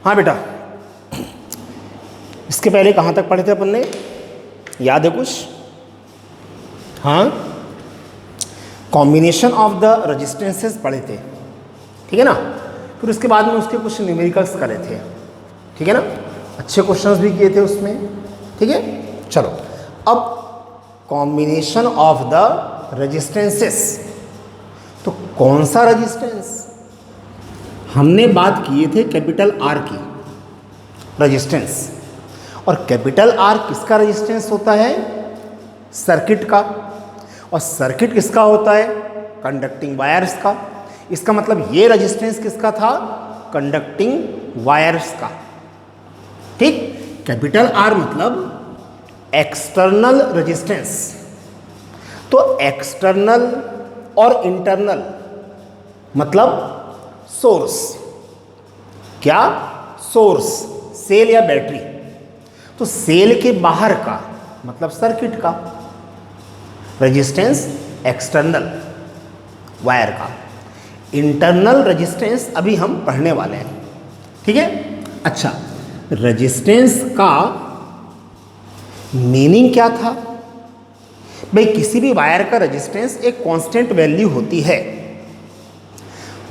हाँ बेटा, इसके पहले कहाँ तक पढ़े थे अपन ने, याद है कुछ? हाँ, कॉम्बिनेशन ऑफ द रेजिस्टेंसेस पढ़े थे, ठीक है ना। फिर उसके बाद में उसके कुछ न्यूमेरिकल्स करे थे, ठीक है ना। अच्छे क्वेश्चंस भी किए थे उसमें, ठीक है। चलो, अब कॉम्बिनेशन ऑफ द रेजिस्टेंसेस, तो कौन सा रेजिस्टेंस? हमने बात किए थे कैपिटल आर की रेजिस्टेंस, और कैपिटल आर किसका रेजिस्टेंस होता है? सर्किट का। और सर्किट किसका होता है? कंडक्टिंग वायर्स का। इसका मतलब ये रेजिस्टेंस किसका था? कंडक्टिंग वायर्स का, ठीक। कैपिटल आर मतलब एक्सटर्नल रेजिस्टेंस। तो एक्सटर्नल और इंटरनल मतलब सोर्स, क्या? सोर्स, सेल या बैटरी। तो सेल के बाहर का मतलब सर्किट का रेजिस्टेंस एक्सटर्नल वायर का। इंटरनल रेजिस्टेंस अभी हम पढ़ने वाले हैं, ठीक है। अच्छा, रेजिस्टेंस का मीनिंग क्या था? भाई किसी भी वायर का रेजिस्टेंस एक कांस्टेंट वैल्यू होती है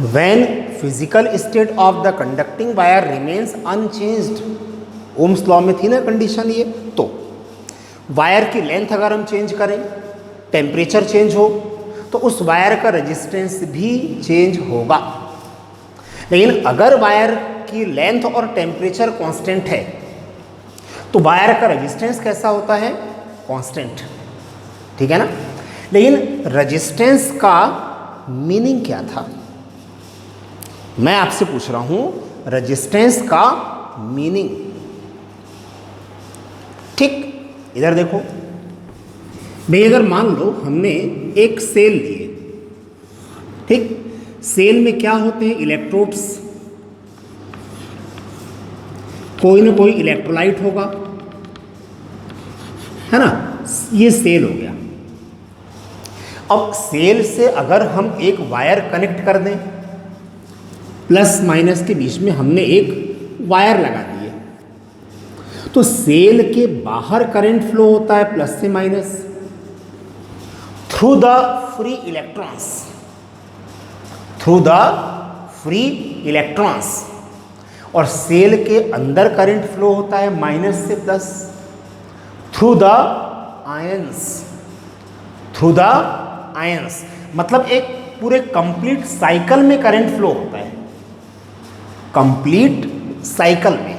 when physical state of the conducting wire remains unchanged. Ohm's law में थी ना कंडीशन ये। तो वायर की लेंथ अगर हम चेंज करें, टेम्परेचर चेंज हो, तो उस वायर का रेजिस्टेंस भी चेंज होगा। लेकिन अगर वायर की लेंथ और टेम्परेचर कांस्टेंट है तो वायर का रेजिस्टेंस कैसा होता है? कांस्टेंट, ठीक है ना। लेकिन रेजिस्टेंस का मीनिंग क्या था? मैं आपसे पूछ रहा हूं रेजिस्टेंस का मीनिंग, ठीक। इधर देखो भाई, अगर मान लो हमने एक सेल लिए, ठीक। सेल में क्या होते हैं? इलेक्ट्रोड्स, कोई ना कोई इलेक्ट्रोलाइट होगा, है ना। ये सेल हो गया। अब सेल से अगर हम एक वायर कनेक्ट कर दें, प्लस माइनस के बीच में हमने एक वायर लगा दिए, तो सेल के बाहर करंट फ्लो होता है प्लस से minus through the free electrons, through the free electrons. और सेल के अंदर करंट फ्लो होता है माइनस से plus through the ions, through the ions. मतलब एक पूरे कंप्लीट साइकिल में करंट फ्लो होता है, कंप्लीट साइकिल में।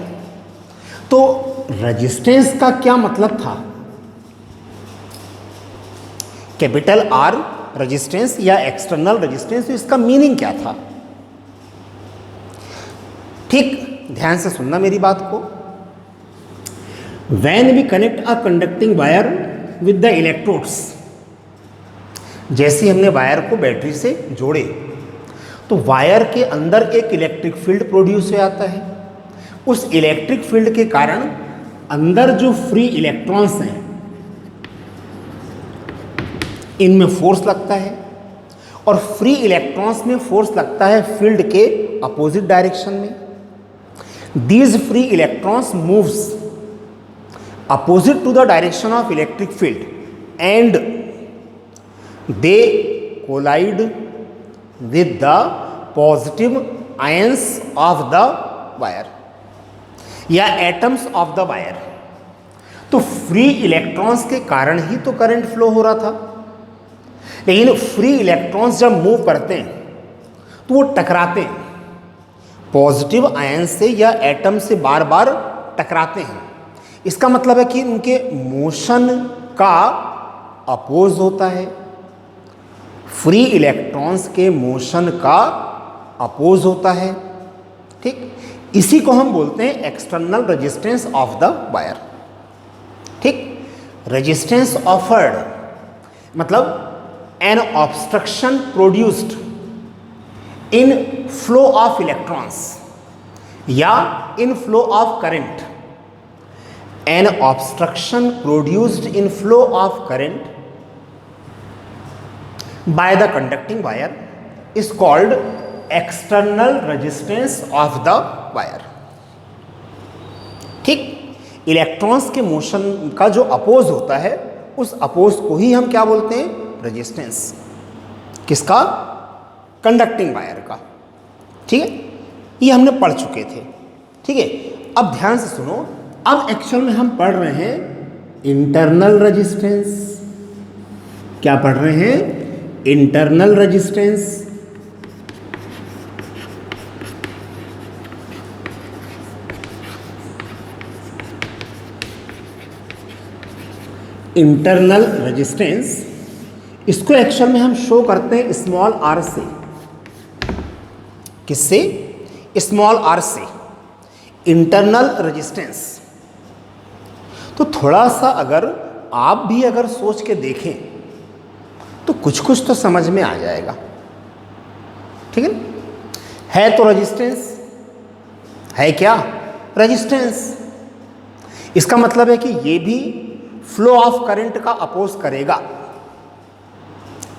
तो रेजिस्टेंस का क्या मतलब था? कैपिटल आर रेजिस्टेंस या एक्सटर्नल रेजिस्टेंस, तो इसका मीनिंग क्या था? ठीक, ध्यान से सुनना मेरी बात को। When we connect a conducting wire with the electrodes, जैसे हमने वायर को बैटरी से जोड़े तो वायर के अंदर एक इलेक्ट्रिक फील्ड प्रोड्यूस हो जाता है। उस इलेक्ट्रिक फील्ड के कारण अंदर जो फ्री इलेक्ट्रॉन्स हैं इनमें फोर्स लगता है, और फ्री इलेक्ट्रॉन्स में फोर्स लगता है फील्ड के अपोजिट डायरेक्शन में। These free electrons moves opposite to the direction of electric field and they collide with the positive ions of the wire या एटम्स ऑफ द वायर। तो free electrons के कारण ही तो current flow हो रहा था। लेकिन फ्री इलेक्ट्रॉन्स जब मूव करते हैं तो वो टकराते हैं, पॉजिटिव आयन से या एटम से बार बार टकराते हैं। इसका मतलब है कि उनके मोशन का अपोज होता है, फ्री इलेक्ट्रॉन्स के मोशन का अपोज होता है, ठीक। इसी को हम बोलते हैं external resistance of the wire, ठीक। रेजिस्टेंस ऑफर्ड मतलब an obstruction produced in flow of electrons या in flow of current. An obstruction produced in flow of current by the conducting wire is called external resistance of the wire. Electrons के motion का जो oppose होता है उस oppose को ही हम क्या बोलते हैं, रेजिस्टेंस। किसका, कंडक्टिंग वायर का। ठीक है, ये हमने पढ़ चुके थे। ठीक है, अब ध्यान से सुनो, अब एक्चुअल में हम पढ़ रहे हैं इंटरनल रेजिस्टेंस। क्या पढ़ रहे हैं, इंटरनल रेजिस्टेंस। इंटरनल रेजिस्टेंस, इसको एक्चुअल में हम शो करते हैं स्मॉल आर से। किससे, स्मॉल आर से, इंटरनल रेजिस्टेंस। तो थोड़ा सा अगर आप भी अगर सोच के देखें तो कुछ तो समझ में आ जाएगा। ठीक है तो रेजिस्टेंस है क्या, रेजिस्टेंस। इसका मतलब है कि ये भी फ्लो ऑफ करंट का अपोज करेगा।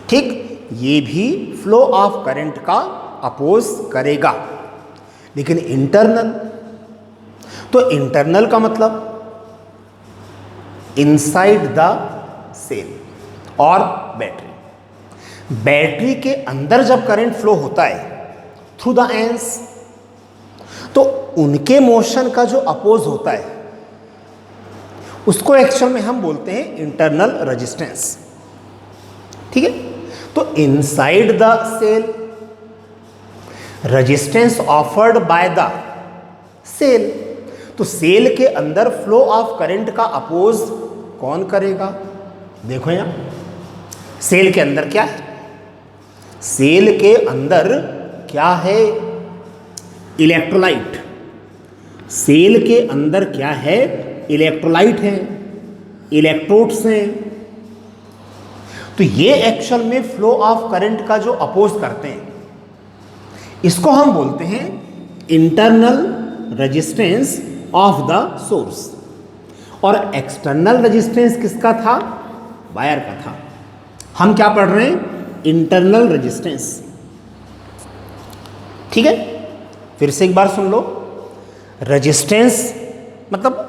ठीक, ये भी फ्लो ऑफ करंट का अपोज करेगा, लेकिन इंटरनल, तो इंटरनल का मतलब इनसाइड द सेल और बैटरी। बैटरी के अंदर जब करंट फ्लो होता है थ्रू द एंड्स, तो उनके मोशन का जो अपोज होता है उसको एक्चुअल में हम बोलते हैं इंटरनल रेजिस्टेंस। ठीक है, तो inside the cell, resistance offered by the cell, तो सेल के अंदर फ्लो ऑफ करंट का अपोज कौन करेगा। देखो यहां सेल के अंदर क्या है, सेल के अंदर क्या है, इलेक्ट्रोलाइट। सेल के अंदर क्या है, इलेक्ट्रोलाइट है, इलेक्ट्रोड्स हैं। तो ये एक्चुअल में फ्लो ऑफ करंट का जो अपोज करते हैं इसको हम बोलते हैं internal resistance of the source. और एक्सटर्नल रेजिस्टेंस किसका था, वायर का था। हम क्या पढ़ रहे हैं, इंटरनल रेजिस्टेंस। ठीक है, फिर से एक बार सुन लो, रेजिस्टेंस मतलब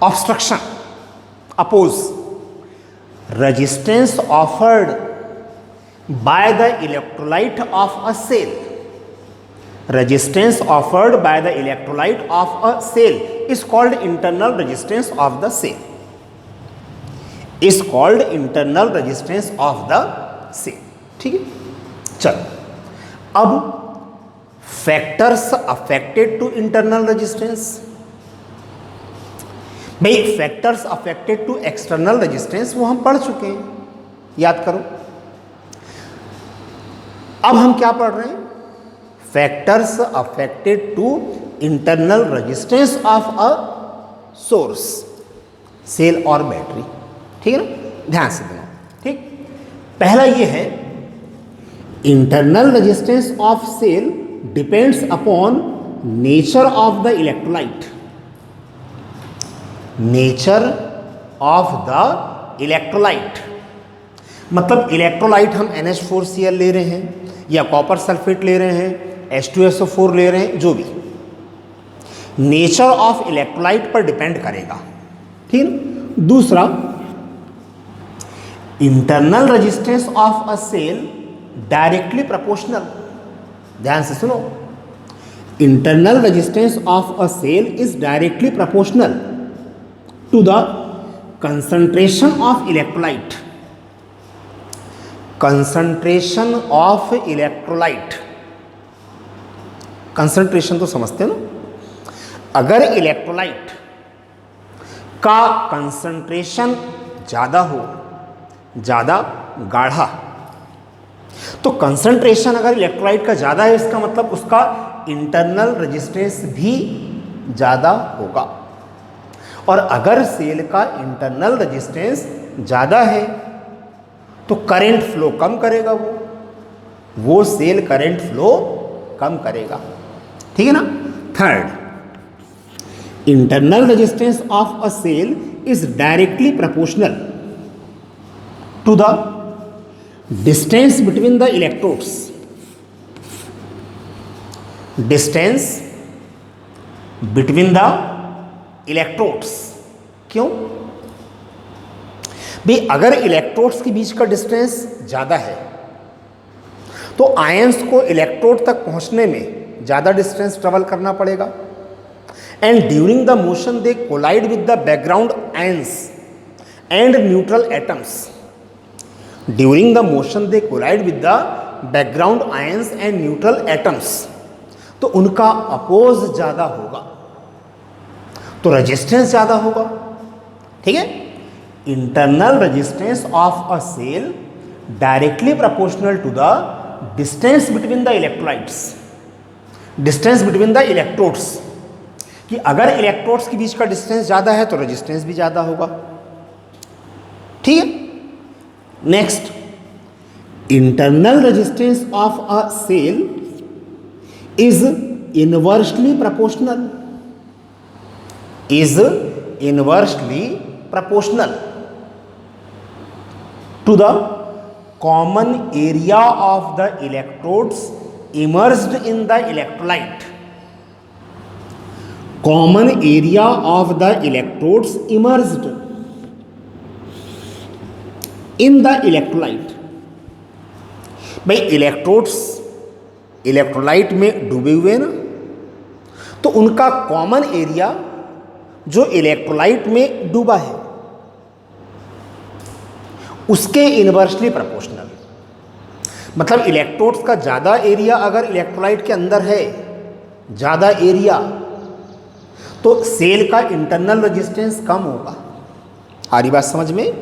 obstruction, oppose. Resistance offered by the electrolyte of a cell, resistance offered by the electrolyte of a cell is called internal resistance of the cell, is called internal resistance of the cell. ठीक है, चलो अब factors affected to internal resistance. भाई factors affected to external resistance वो हम पढ़ चुके हैं, याद करो। अब हम क्या पढ़ रहे हैं, factors affected to internal resistance of a source, cell और बैटरी। ठीक है ना, ध्यान से देना। ठीक, पहला ये है internal resistance of cell depends upon nature of the electrolyte, nature of the electrolyte. मतलब इलेक्ट्रोलाइट हम NH4Cl ले रहे हैं या कॉपर सल्फेट ले रहे हैं, H2SO4 ले रहे हैं, जो भी नेचर ऑफ इलेक्ट्रोलाइट पर डिपेंड करेगा। ठीक, दूसरा internal resistance of a cell directly proportional. ध्यान से सुनो, internal resistance of a cell is directly proportional to the concentration of electrolyte, concentration of electrolyte। concentration तो समझते हो ना, अगर इलेक्ट्रोलाइट का कंसंट्रेशन ज़्यादा हो, ज़्यादा गाढ़ा, तो कंसंट्रेशन अगर इलेक्ट्रोलाइट का ज़्यादा है इसका मतलब उसका इंटरनल रेजिस्टेंस भी ज़्यादा होगा। और अगर सेल का इंटरनल रेजिस्टेंस ज़्यादा है तो करंट फ्लो कम करेगा, वो सेल करंट फ्लो कम करेगा। ठीक है ना। Third, internal resistance of a cell is directly proportional to the distance between the electrodes. Distance between the electrodes. क्यों भाई? अगर इलेक्ट्रोड्स के बीच का डिस्टेंस ज़्यादा है तो आयंस को इलेक्ट्रोड तक पहुंचने में ज़्यादा डिस्टेंस ट्रेवल करना पड़ेगा, and during the motion they collide with the background ions and neutral atoms. During the motion they collide with the background ions and neutral atoms, तो उनका अपोज ज़्यादा होगा तो रेजिस्टेंस ज़्यादा होगा। ठीक है? Internal resistance of a cell directly proportional to the distance between the electrolytes, distance between the electrodes, कि अगर इलेक्ट्रोड्स के बीच का डिस्टेंस ज़्यादा है तो रेजिस्टेंस भी ज़्यादा होगा। ठीक है? Next, internal resistance of a cell is inversely proportional, is inversely proportional to the common area of the electrodes immersed in the electrolyte. Common area of the electrodes immersed in the electrolyte. भाई electrodes electrolyte में डूबे हुए ना, तो उनका common area जो electrolyte में डूबा है उसके इनवर्सली प्रोपोर्शनल। मतलब इलेक्ट्रोड्स का ज़्यादा एरिया अगर इलेक्ट्रोलाइट के अंदर है, ज़्यादा एरिया, तो सेल का इंटरनल रेजिस्टेंस कम होगा। आ रही बात समझ में?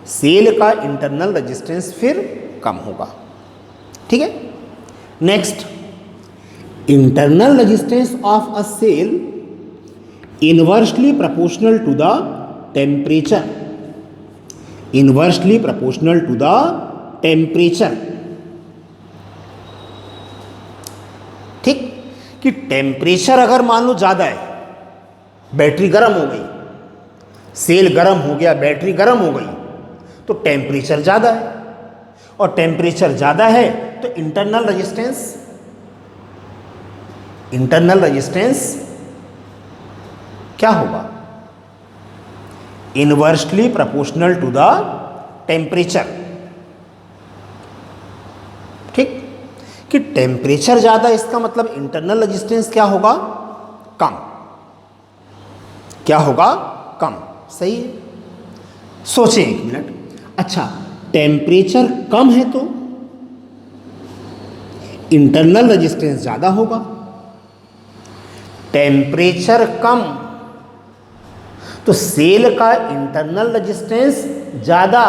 सेल का इंटरनल रेजिस्टेंस फिर कम होगा। ठीक है? Next, internal resistance of a cell inversely proportional to the temperature, inversely proportional to the temperature. ठीक? कि टेम्परेचर अगर मान लो ज़्यादा है, बैटरी गर्म हो गई, सेल गर्म हो गया, बैटरी गर्म हो गई, तो टेम्परेचर ज़्यादा है, और टेम्परेचर ज़्यादा है तो इंटरनल रेजिस्टेंस, इंटरनल रेजिस्टेंस क्या होगा? Inversely proportional to the temperature. ठीक? कि टेम्परेचर ज़्यादा, इसका मतलब इंटरनल रेजिस्टेंस क्या होगा? कम। क्या होगा? कम। सही है? सोचें एक मिनट। अच्छा, टेम्परेचर कम है तो इंटरनल रेजिस्टेंस ज़्यादा होगा। टेम्परेचर कम तो सेल का इंटरनल रेजिस्टेंस ज़्यादा,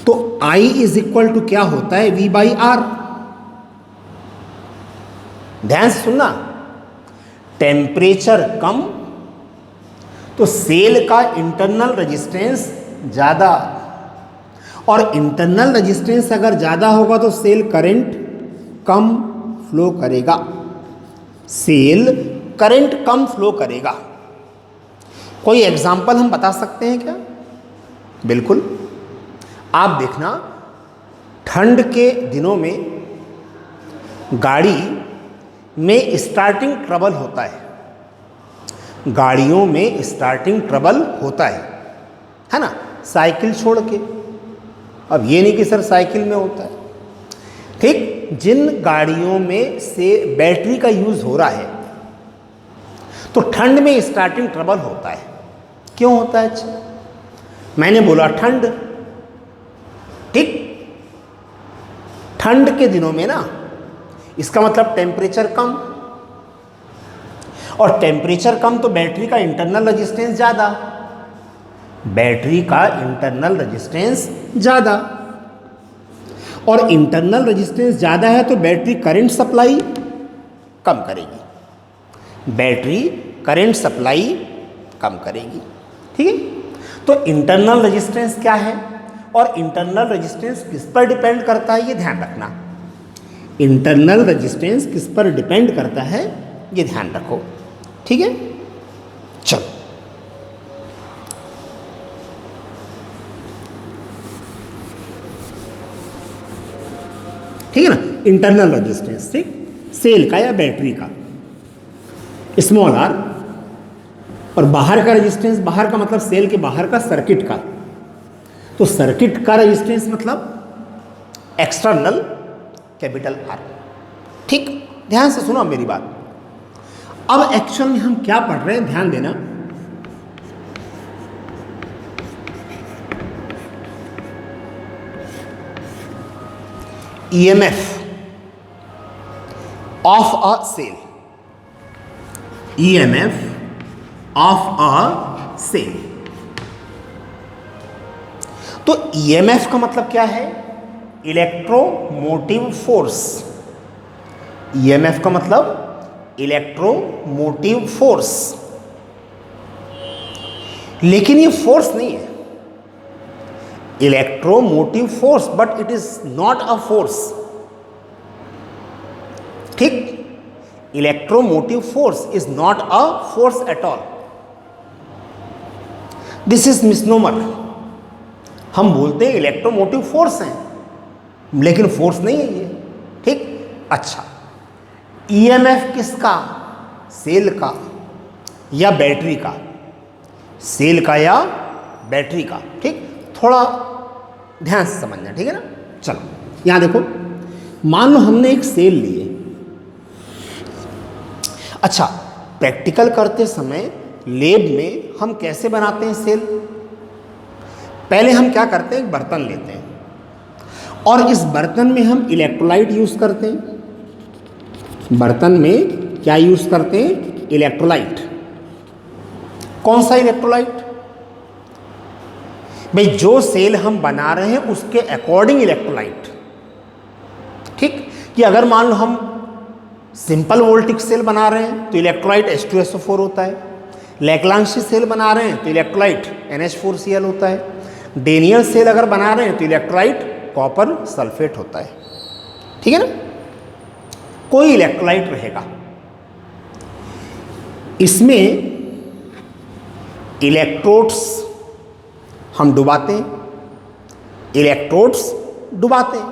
तो I इज इक्वल टू क्या होता है? V by R. ध्यान से सुनना, टेम्परेचर कम तो सेल का इंटरनल रेजिस्टेंस ज़्यादा, और इंटरनल रेजिस्टेंस अगर ज़्यादा होगा तो सेल करंट कम फ्लो करेगा, सेल करंट कम फ्लो करेगा। कोई एग्जाम्पल हम बता सकते हैं क्या? बिल्कुल। आप देखना, ठंड के दिनों में गाड़ी में स्टार्टिंग ट्रबल होता है, गाड़ियों में स्टार्टिंग ट्रबल होता है ना? साइकिल छोड़ के। अब ये नहीं कि सर साइकिल में होता है। ठीक? जिन गाड़ियों में से बैटरी का यूज़ हो रहा है तो ठंड में स्टार्टिंग ट्रबल होता है। क्यों होता है? अच्छा, मैंने बोला ठंड। ठीक? ठंड के दिनों में ना, इसका मतलब टेम्परेचर कम, और टेम्परेचर कम तो बैटरी का इंटरनल रेजिस्टेंस ज़्यादा, बैटरी का इंटरनल रेजिस्टेंस ज़्यादा, और इंटरनल रेजिस्टेंस ज़्यादा है तो बैटरी करंट सप्लाई कम करेगी, बैटरी करंट सप्लाई कम करेगी। ठीक है? तो इंटरनल रेजिस्टेंस क्या है और इंटरनल रेजिस्टेंस किस पर डिपेंड करता है, ये ध्यान रखना। इंटरनल रेजिस्टेंस किस पर डिपेंड करता है, ये ध्यान रखो। ठीक है? चलो, ठीक है ना? इंटरनल रेजिस्टेंस, ठीक, सेल का या बैटरी का, स्मॉल आर, और बाहर का रेजिस्टेंस, बाहर का मतलब सेल के बाहर का, सर्किट का। तो सर्किट का रेजिस्टेंस मतलब एक्सटर्नल कैपिटल आर। ठीक, ध्यान से सुनो मेरी बात। अब एक्चुअल में हम क्या पढ़ रहे हैं, ध्यान देना। EMF of a cell, EMF of a cell। तो EMF का मतलब क्या है? Electromotive force. EMF का मतलब इलेक्ट्रोमोटिव फोर्स। लेकिन ये फोर्स नहीं है, electromotive force, but it is not a force. ठीक, electromotive force is not a force at all. This is misnomer. हम बोलते हैं इलेक्ट्रोमोटिव फोर्स है, लेकिन फोर्स नहीं है ये। ठीक, अच्छा, EMF किसका? सेल का या बैटरी का? सेल का या बैटरी का। ठीक, थोड़ा ध्यान से समझना, ठीक है ना। चलो यहां देखो, मान लो हमने एक सेल ली है। अच्छा, प्रैक्टिकल करते समय लैब में हम कैसे बनाते हैं सेल? पहले हम क्या करते हैं, एक बर्तन लेते हैं और इस बर्तन में हम इलेक्ट्रोलाइट यूज करते हैं। बर्तन में क्या यूज करते हैं? इलेक्ट्रोलाइट। कौन सा इलेक्ट्रोलाइट? भाई जो सेल हम बना रहे हैं उसके अकॉर्डिंग इलेक्ट्रोलाइट। ठीक, कि अगर मान लो हम सिंपल वोल्टिक सेल बना रहे हैं तो इलेक्ट्रोलाइट H2SO4 होता है। लैग्रांजी सेल बना रहे हैं तो इलेक्ट्रोलाइट NH4Cl होता है। डेनियल सेल अगर बना रहे हैं तो इलेक्ट्रोलाइट कॉपर सल्फेट होता है। ठीक है ना, कोई इलेक्ट्रोलाइट रहेगा। इसमें इलेक्ट्रोड्स हम डुबाते हैं, इलेक्ट्रोड्स डुबाते हैं।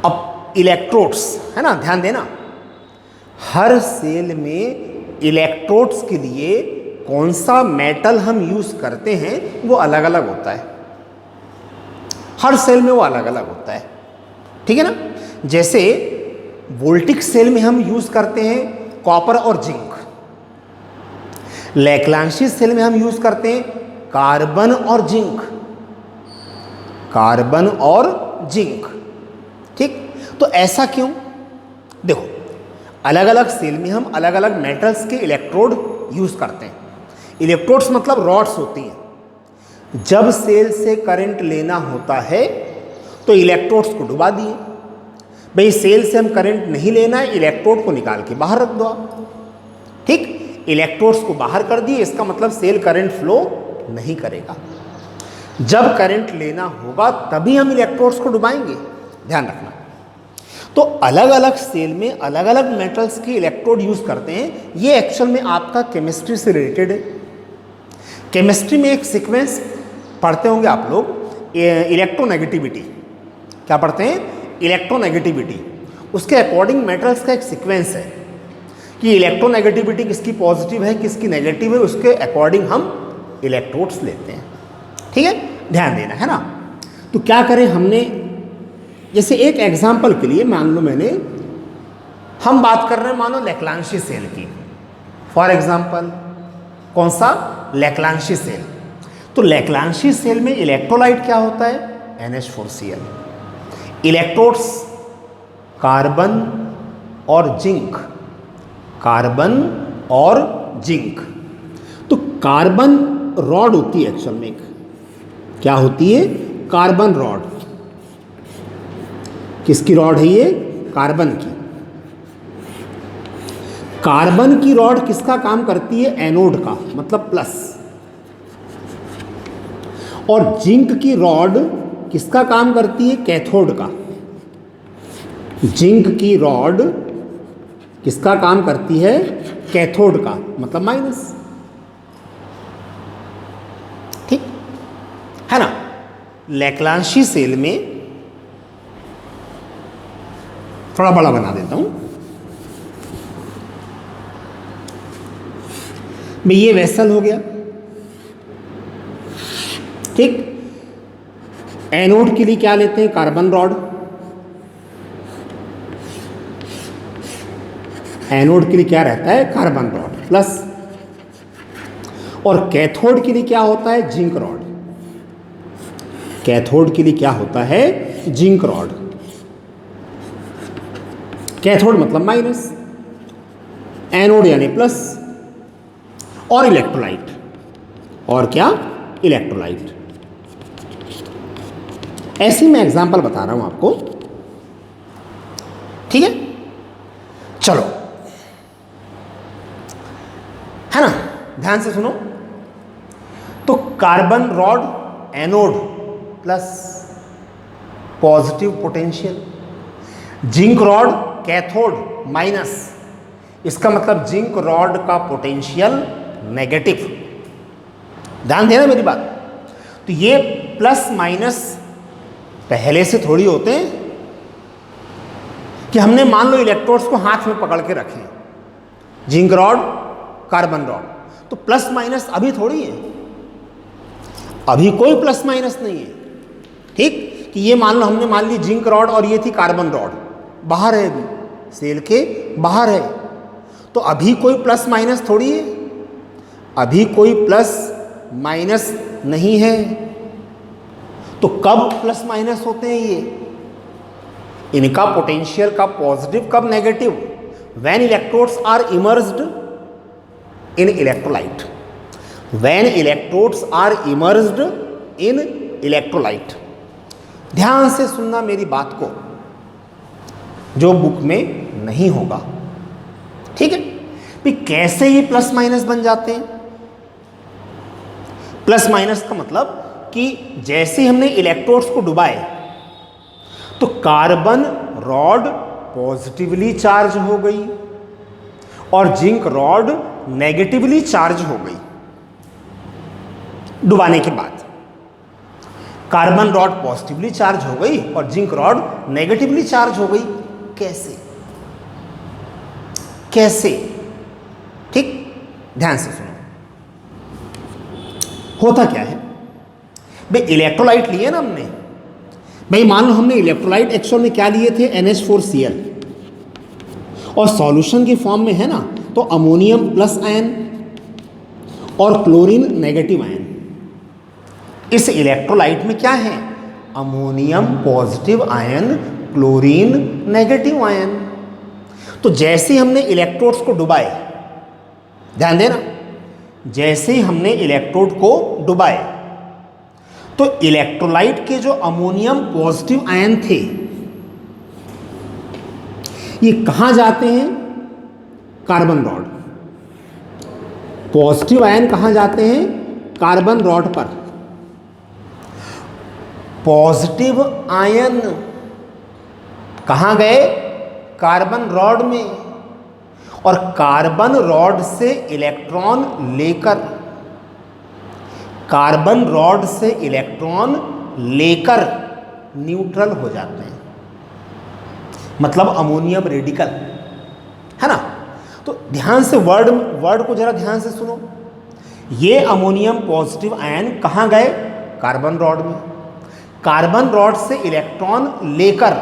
अब इलेक्ट्रोड्स है ना, ध्यान देना, हर सेल में इलेक्ट्रोड्स के लिए कौन सा मेटल हम यूज करते हैं वो अलग अलग होता है। हर सेल में वो अलग अलग होता है। ठीक है ना, जैसे वोल्टिक सेल में हम यूज करते हैं कॉपर और जिंक। लैग्रांजी सेल में हम यूज करते हैं कार्बन और जिंक, कार्बन और जिंक। ठीक, तो ऐसा क्यों? देखो, अलग अलग सेल में हम अलग अलग मेटल्स के इलेक्ट्रोड यूज करते हैं। इलेक्ट्रोड्स मतलब रॉड्स होती हैं। जब सेल से करंट लेना होता है तो इलेक्ट्रोड्स को डुबा दिए। भाई सेल से हम करंट नहीं लेना है, इलेक्ट्रोड को निकाल के बाहर रख दो आप। ठीक, इलेक्ट्रोड्स को बाहर कर दिए, इसका मतलब सेल करंट फ्लो नहीं करेगा। जब करंट लेना होगा तभी हम इलेक्ट्रोड्स को डुबाएंगे, ध्यान रखना। तो अलग अलग सेल में अलग अलग मेटल्स के इलेक्ट्रोड यूज करते हैं। ये एक्चुअल में आपका केमिस्ट्री से रिलेटेड है। केमिस्ट्री में एक सीक्वेंस पढ़ते होंगे आप लोग, इलेक्ट्रोनेगेटिविटी। क्या पढ़ते हैं? इलेक्ट्रोनेगेटिविटी। उसके अकॉर्डिंग मेटल्स का एक सीक्वेंस है कि इलेक्ट्रोनेगेटिविटी किसकी पॉजिटिव है, किसकी नेगेटिव है, उसके अकॉर्डिंग हम इलेक्ट्रोड्स लेते हैं। ठीक है, ध्यान देना है ना। तो क्या करें, हमने जैसे एक एग्जाम्पल के लिए मान लो हम बात कर रहे हैं मानो लैग्रांजी सेल की। फॉर एग्जाम्पल कौन सा? लैग्रांजी सेल। तो लैग्रांजी सेल में इलेक्ट्रोलाइट क्या होता है? NH4Cl। इलेक्ट्रोड्स कार्बन और जिंक, कार्बन और जिंक। तो कार्बन रॉड होती है एक्चुअल में, एक क्या होती है? Carbon rod. किसकी रॉड है ये? कार्बन की। कार्बन की रॉड किसका काम करती है? एनोड का, मतलब प्लस। और जिंक की रॉड किसका काम करती है? कैथोड का। जिंक की रॉड किसका काम करती है? कैथोड का, मतलब माइनस। ठीक है ना। लैग्रांजी सेल में थोड़ा बड़ा बना देता हूं। भाई ये वेसल हो गया, ठीक। एनोड के लिए क्या लेते हैं, कार्बन रॉड। एनोड के लिए क्या रहता है, कार्बन रॉड प्लस। और कैथोड के लिए क्या होता है, जिंक रॉड। कैथोड के लिए क्या होता है, जिंक रॉड। कैथोड मतलब माइनस, एनोड यानी प्लस। और इलेक्ट्रोलाइट, और क्या, इलेक्ट्रोलाइट। ऐसे मैं एग्जांपल बता रहा हूं आपको, ठीक है। चलो, है ना, ध्यान से सुनो। तो carbon rod anode plus positive potential, zinc rod cathode minus. इसका मतलब जिंक रॉड का पोटेंशियल नेगेटिव। ध्यान देना मेरी बात। तो ये प्लस माइनस पहले से थोड़ी होते हैं कि हमने मान लो इलेक्ट्रोड्स को हाथ में पकड़ के रखे, जिंक रॉड कार्बन रॉड, तो प्लस माइनस अभी थोड़ी है, अभी कोई प्लस माइनस नहीं है, ठीक। कि ये मान लो हमने मान ली जिंक रॉड और ये थी कार्बन रॉड, बाहर है, अभी सेल के बाहर है, तो अभी कोई प्लस माइनस थोड़ी है, अभी कोई प्लस माइनस नहीं है। तो कब प्लस माइनस होते हैं ये, इनका पोटेंशियल कब पॉजिटिव कब negative, when electrodes are immersed in electrolyte, when electrodes are immersed in electrolyte. ध्यान से सुनना मेरी बात को, जो बुक में नहीं होगा, ठीक है। भी कैसे ये प्लस माइनस बन जाते हैं। प्लस माइनस का मतलब कि जैसे हमने इलेक्ट्रोड्स को डुबाए तो कार्बन रॉड पॉजिटिवली चार्ज हो गई और जिंक रॉड नेगेटिवली चार्ज हो गई। डुबाने के बाद कार्बन रॉड पॉजिटिवली चार्ज हो गई और जिंक रॉड नेगेटिवली चार्ज हो गई। कैसे, कैसे, ठीक, ध्यान से सुनो। होता क्या है भाई, इलेक्ट्रोलाइट लिए ना हमने, भाई मान लो हमने इलेक्ट्रोलाइट एक्चुअल में क्या लिए थे, NH4Cl, और सॉल्यूशन की फॉर्म में है ना, तो अमोनियम प्लस आयन और क्लोरीन नेगेटिव आयन। इस इलेक्ट्रोलाइट में क्या है, ammonium positive ion, chlorine negative ion. तो जैसे हमने इलेक्ट्रोड्स को डुबाए, ध्यान देना, जैसे हमने इलेक्ट्रोड को डुबाए तो इलेक्ट्रोलाइट के जो अमोनियम पॉजिटिव आयन थे ये कहां जाते हैं, कार्बन रॉड। पॉजिटिव आयन कहां जाते हैं, कार्बन रॉड पर। पॉजिटिव आयन कहां गए, कार्बन रॉड में, और कार्बन रॉड से इलेक्ट्रॉन लेकर, कार्बन रॉड से इलेक्ट्रॉन लेकर न्यूट्रल हो जाते हैं, मतलब अमोनियम रेडिकल, है ना। तो ध्यान से वर्ड को जरा ध्यान से सुनो। ये अमोनियम पॉजिटिव आयन कहां गए, कार्बन रॉड में। कार्बन रॉड से इलेक्ट्रॉन लेकर,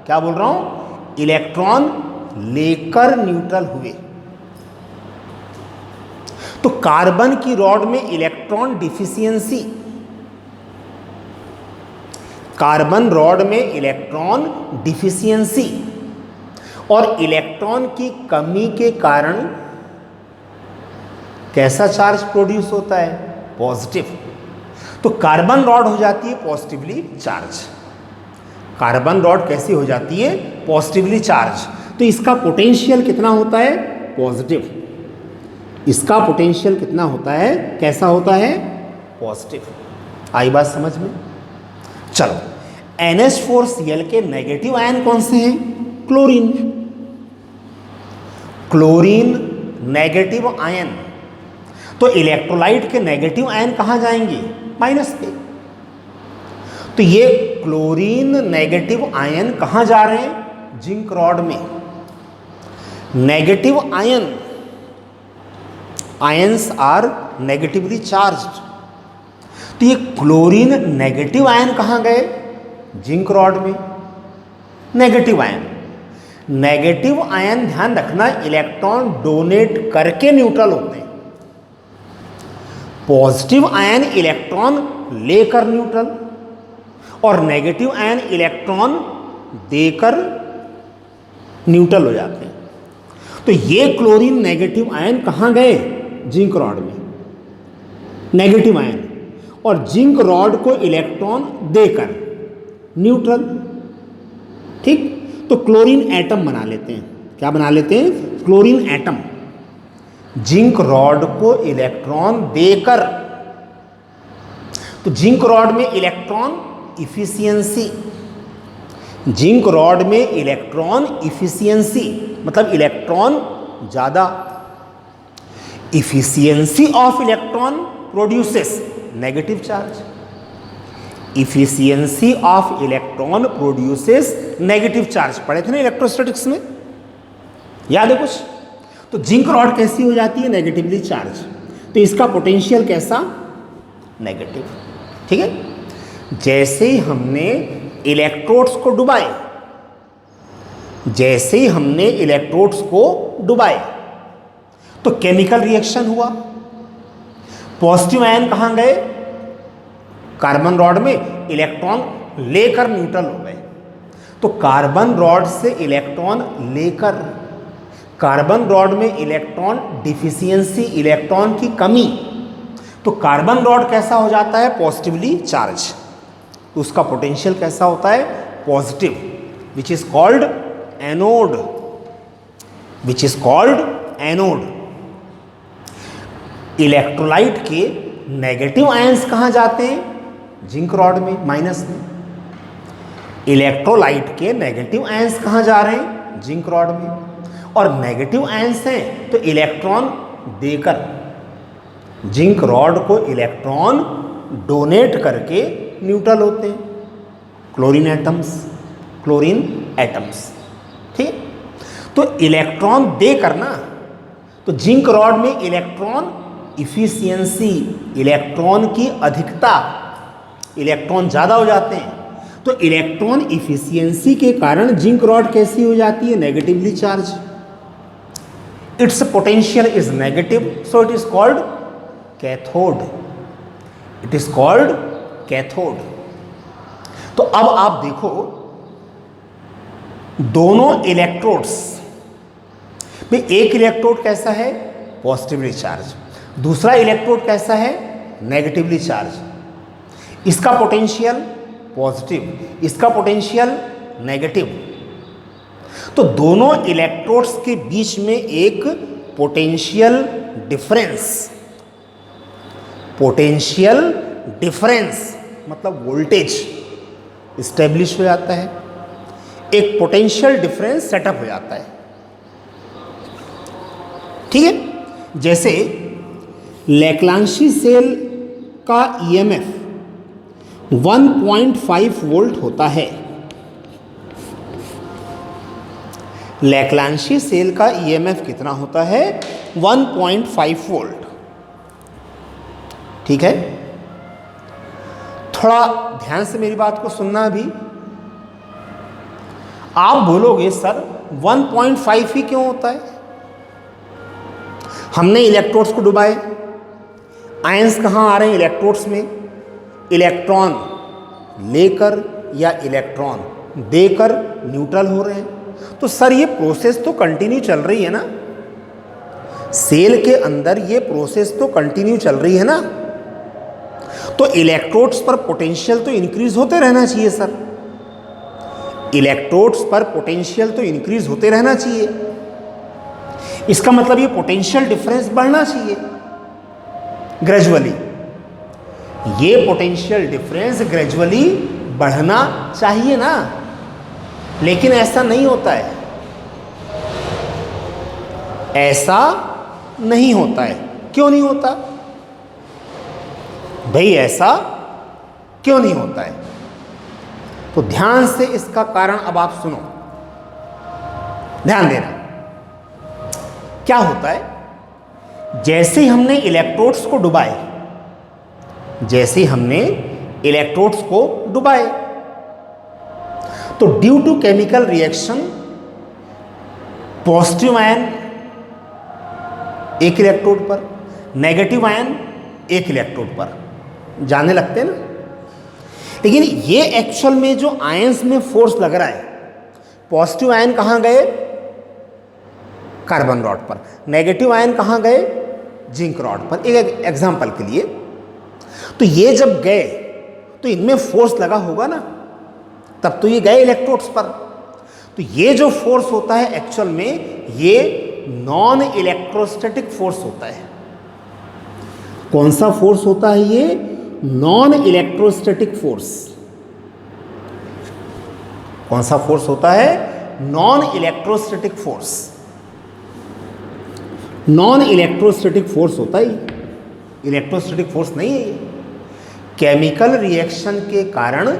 क्या बोल रहा हूं, इलेक्ट्रॉन लेकर न्यूट्रल हुए। तो कार्बन की रॉड में इलेक्ट्रॉन डिफिशियंसी, कार्बन रॉड में इलेक्ट्रॉन डिफिशियंसी और इलेक्ट्रॉन की कमी के कारण कैसा चार्ज प्रोड्यूस होता है, पॉजिटिव। तो कार्बन रॉड हो जाती है पॉजिटिवली चार्ज। कार्बन रॉड कैसी हो जाती है, पॉजिटिवली चार्ज। तो इसका पोटेंशियल कितना होता है, पॉजिटिव। इसका पोटेंशियल कितना होता है, कैसा होता है, पॉजिटिव। आई बात समझ में। चलो, NH4Cl के नेगेटिव आयन कौन से हैं, क्लोरीन। क्लोरीन नेगेटिव आयन, तो इलेक्ट्रोलाइट के नेगेटिव आयन कहां जाएंगे, माइनस पे। तो ये क्लोरीन नेगेटिव आयन कहां जा रहे हैं, जिंक रॉड में। Negative ion ions are negatively charged. तो ये क्लोरीन नेगेटिव आयन कहाँ गए? जिंक रॉड में। नेगेटिव आयन, नेगेटिव आयन ध्यान रखना इलेक्ट्रॉन डोनेट करके न्यूट्रल होते हैं। पॉजिटिव आयन इलेक्ट्रॉन लेकर न्यूट्रल, और नेगेटिव आयन इलेक्ट्रॉन देकर न्यूट्रल हो जाते हैं। तो ये क्लोरीन नेगेटिव आयन कहाँ गए? जिंक रॉड में, नेगेटिव आयन, और जिंक रॉड को इलेक्ट्रॉन देकर न्यूट्रल। ठीक, तो क्लोरीन एटम बना लेते हैं। क्या बना लेते हैं? Chlorine atom. जिंक रॉड को इलेक्ट्रॉन देकर, तो जिंक रॉड में इलेक्ट्रॉन इफिशियंसी, जिंक रॉड में इलेक्ट्रॉन इफिशियंसी मतलब इलेक्ट्रॉन ज्यादा। Efficiency of electron produces negative charge, efficiency of electron produces negative charge. पढ़े थे ना इलेक्ट्रोस्टैटिक्स में, याद है कुछ? तो जिंक रॉड कैसी हो जाती है? Negatively charge. तो इसका पोटेंशियल कैसा? नेगेटिव। ठीक है, जैसे ही हमने इलेक्ट्रोड्स को डुबाए, जैसे ही हमने इलेक्ट्रोड्स को डुबाए तो केमिकल रिएक्शन हुआ। पॉजिटिव आयन कहां गए? कार्बन रॉड में, इलेक्ट्रॉन लेकर न्यूट्रल हो गए। तो कार्बन रॉड से इलेक्ट्रॉन लेकर, कार्बन रॉड में इलेक्ट्रॉन डिफिशियंसी, इलेक्ट्रॉन की कमी, तो कार्बन रॉड कैसा हो जाता है? Positively charge. तो उसका पोटेंशियल कैसा होता है? Positive, which is called anode, which is called anode. Electrolyte के नेगेटिव आयंस कहां जाते हैं? जिंक रॉड में, माइनस में। इलेक्ट्रोलाइट के नेगेटिव आयंस कहां जा रहे हैं? जिंक रॉड में। और नेगेटिव आयंस हैं तो इलेक्ट्रॉन देकर, जिंक रॉड को इलेक्ट्रॉन डोनेट करके न्यूट्रल होते हैं। Chlorine atoms, chlorine atoms. ठीक, तो इलेक्ट्रॉन दे करना, तो जिंक रॉड में इलेक्ट्रॉन इफिशियंसी, इलेक्ट्रॉन की अधिकता, इलेक्ट्रॉन ज़्यादा हो जाते हैं। तो इलेक्ट्रॉन इफिशियंसी के कारण जिंक रॉड कैसी हो जाती है? Negatively charge. It's potential is negative, so it is called cathode. It is called cathode. तो अब आप देखो, दोनों इलेक्ट्रोड्स में एक इलेक्ट्रोड कैसा है? Positively charge. दूसरा इलेक्ट्रोड कैसा है? Negatively charge. इसका पोटेंशियल पॉजिटिव, इसका पोटेंशियल नेगेटिव। तो दोनों इलेक्ट्रोड्स के बीच में एक पोटेंशियल डिफरेंस, पोटेंशियल डिफरेंस मतलब वोल्टेज इस्टेब्लिश हो जाता है, एक पोटेंशियल डिफरेंस सेटअप हो जाता है। ठीक है, जैसे लैग्रांजी सेल का ईएमएफ 1.5 वोल्ट होता है। लैग्रांजी सेल का ईएमएफ कितना होता है? 1.5 वोल्ट। ठीक है, थोड़ा ध्यान से मेरी बात को सुनना। अभी आप बोलोगे सर 1.5 ही क्यों होता है? हमने इलेक्ट्रोड्स को डुबाए, आयंस कहाँ आ रहे हैं? इलेक्ट्रोड्स में। इलेक्ट्रॉन लेकर या इलेक्ट्रॉन देकर न्यूट्रल हो रहे हैं। तो सर ये प्रोसेस तो कंटिन्यू चल रही है ना, सेल के अंदर ये प्रोसेस तो कंटिन्यू चल रही है ना, तो इलेक्ट्रोड्स पर पोटेंशियल तो इंक्रीज होते रहना चाहिए सर। इलेक्ट्रोड्स पर पोटेंशियल तो इंक्रीज होते रहना चाहिए। इसका मतलब ये पोटेंशियल डिफरेंस बढ़ना चाहिए ग्रेजुअली। ये पोटेंशियल डिफरेंस ग्रेजुअली बढ़ना चाहिए ना, लेकिन ऐसा नहीं होता है, ऐसा नहीं होता है। क्यों नहीं होता भाई? ऐसा क्यों नहीं होता है? तो ध्यान से इसका कारण अब आप सुनो, ध्यान देना। क्या होता है? जैसे हमने इलेक्ट्रोड्स को डुबाए, जैसे हमने इलेक्ट्रोड्स को डुबाए, तो due to chemical reaction positive ion एक इलेक्ट्रोड पर, नेगेटिव आयन एक इलेक्ट्रोड पर जाने लगते हैं ना। लेकिन ये एक्चुअल में जो आयंस में फोर्स लग रहा है, पॉजिटिव आयन कहां गए? कार्बन रॉड पर। नेगेटिव आयन कहां गए? जिंक रॉड पर। एक एग्जांपल के लिए, तो ये जब गए तो इनमें फोर्स लगा होगा ना, तब तो ये गए इलेक्ट्रोड्स पर। तो ये जो फोर्स होता है एक्चुअल में ये नॉन इलेक्ट्रोस्टैटिक फोर्स होता है। कौन सा फोर्स होता है ये? Non electrostatic force. कौन सा फोर्स होता है? Non electrostatic force. Non electrostatic force होता है, इलेक्ट्रोस्टैटिक फोर्स नहीं है ये। केमिकल रिएक्शन के कारण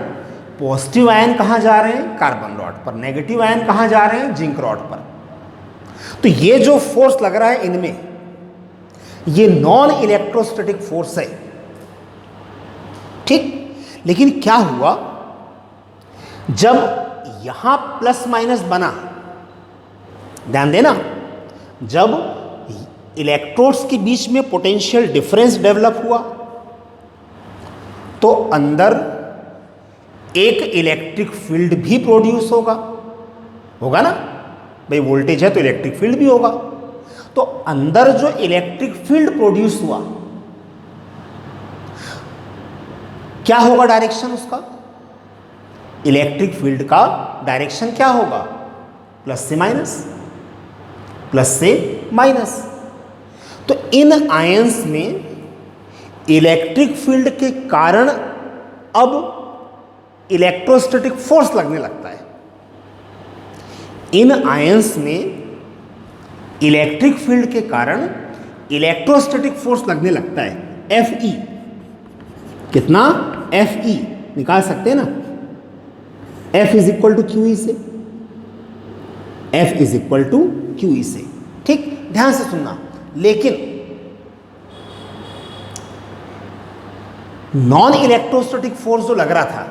पॉजिटिव आयन कहां जा रहे हैं? कार्बन रॉड पर। नेगेटिव आयन कहां जा रहे हैं? जिंक रॉड पर। तो ये जो फोर्स लग रहा है इनमें, ये नॉन इलेक्ट्रोस्टैटिक फोर्स है, ठीक। लेकिन क्या हुआ, जब यहां प्लस माइनस बना, ध्यान देना, जब इलेक्ट्रोड्स के बीच में पोटेंशियल डिफरेंस डेवलप हुआ तो अंदर एक इलेक्ट्रिक फील्ड भी प्रोड्यूस होगा ना भाई, वोल्टेज है तो इलेक्ट्रिक फील्ड भी होगा। तो अंदर जो इलेक्ट्रिक फील्ड प्रोड्यूस हुआ, क्या होगा डायरेक्शन उसका? इलेक्ट्रिक फील्ड का डायरेक्शन क्या होगा? प्लस से माइनस, प्लस से माइनस। तो इन आयंस में इलेक्ट्रिक फील्ड के कारण अब इलेक्ट्रोस्टैटिक फोर्स लगने लगता है। इन आयंस में इलेक्ट्रिक फील्ड के कारण इलेक्ट्रोस्टैटिक फोर्स लगने लगता है। Fe कितना? Fe निकाल सकते हैं ना, F is equal to Q E से, F is equal to Q E से, ठीक। ध्यान से सुनना, लेकिन नॉन इलेक्ट्रोस्टैटिक फोर्स जो लग रहा था,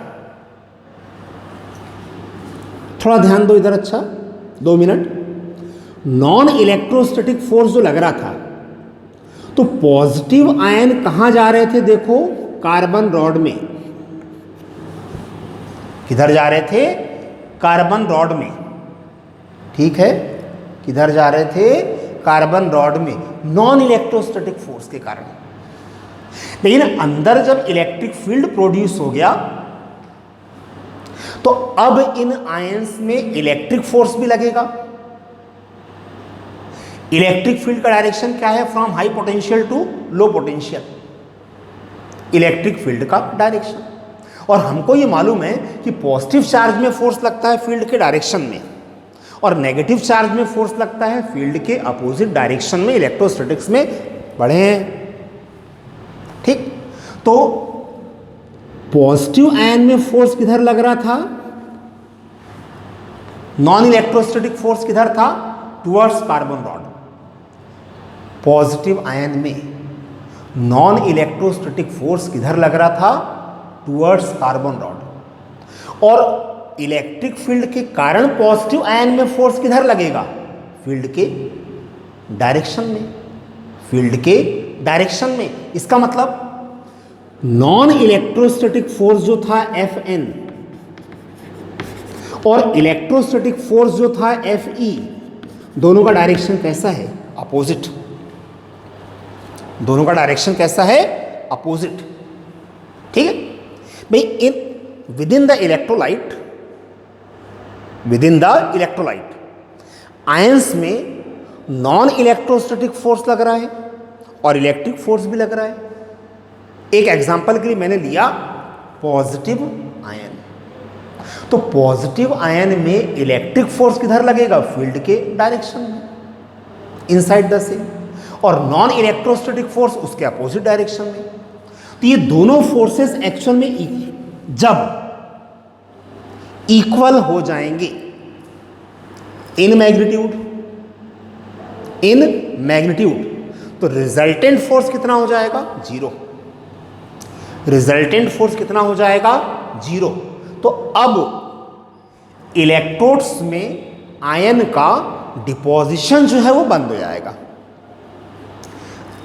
थोड़ा ध्यान दो इधर, अच्छा 2 मिनट। नॉन इलेक्ट्रोस्टैटिक फोर्स जो लग रहा था, तो पॉजिटिव आयन कहां जा रहे थे? देखो, कार्बन रॉड में। किधर जा रहे थे? कार्बन रॉड में, ठीक है। किधर जा रहे थे? कार्बन रॉड में, नॉन इलेक्ट्रोस्टैटिक फोर्स के कारण। लेकिन अंदर जब इलेक्ट्रिक फील्ड प्रोड्यूस हो गया तो अब इन आयंस में इलेक्ट्रिक फोर्स भी लगेगा। इलेक्ट्रिक फील्ड का डायरेक्शन क्या है? From high potential to low potential, electric field का डायरेक्शन। और हमको ये मालूम है कि पॉजिटिव चार्ज में फोर्स लगता है फील्ड के डायरेक्शन में, और नेगेटिव चार्ज में फोर्स लगता है फील्ड के अपोजिट डायरेक्शन में। इलेक्ट्रोस्टैटिक्स में पढ़े हैं, ठीक। तो पॉजिटिव आयन में फोर्स किधर लग रहा था? नॉन इलेक्ट्रोस्टैटिक फोर्स किधर था? Towards carbon rod. Positive ion में नॉन इलेक्ट्रोस्टैटिक फोर्स किधर लग रहा था? Towards carbon rod. और इलेक्ट्रिक फील्ड के कारण पॉजिटिव आयन में फोर्स किधर लगेगा? फील्ड के डायरेक्शन में, फील्ड के डायरेक्शन में। इसका मतलब नॉन इलेक्ट्रोस्टैटिक फोर्स जो था Fn और इलेक्ट्रोस्टैटिक फोर्स जो था Fe, दोनों का डायरेक्शन कैसा है? अपोजिट। दोनों का डायरेक्शन कैसा है? अपोजिट, ठीक है भाई। In within the electrolyte, within the electrolyte ions में नॉन इलेक्ट्रोस्टैटिक फोर्स लग रहा है और इलेक्ट्रिक फोर्स भी लग रहा है। एक एग्जांपल के लिए मैंने लिया पॉजिटिव आयन, तो पॉजिटिव आयन में इलेक्ट्रिक फोर्स किधर लगेगा? फील्ड के डायरेक्शन में, इनसाइड द सेम। और नॉन इलेक्ट्रोस्टैटिक फोर्स उसके अपोजिट डायरेक्शन में। तो ये दोनों फोर्सेस एक्चुअल में जब इक्वल हो जाएंगे इन मैग्नीट्यूड, तो रिजल्टेंट फोर्स कितना हो जाएगा? 0। रिजल्टेंट फोर्स कितना हो जाएगा? 0। तो अब इलेक्ट्रोड्स में आयन का डिपोजिशन जो है वो बंद हो जाएगा।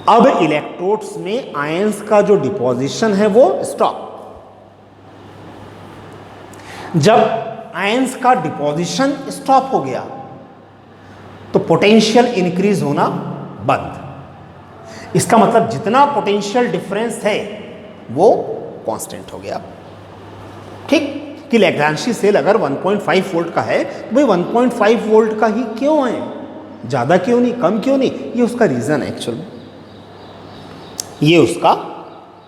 अब इलेक्ट्रोड्स में आयंस का जो डिपोजिशन है वो स्टॉप। जब आयंस का डिपोजिशन स्टॉप हो गया तो पोटेंशियल इंक्रीज होना बंद। इसका मतलब जितना पोटेंशियल डिफरेंस है वो कांस्टेंट हो गया। ठीक, कि लैग्रांजी सेल अगर 1.5 वोल्ट का है तो भाई 1.5 वोल्ट का ही क्यों है, ज़्यादा क्यों नहीं, कम क्यों नहीं? ये उसका रीज़न है एक्चुअली, ये उसका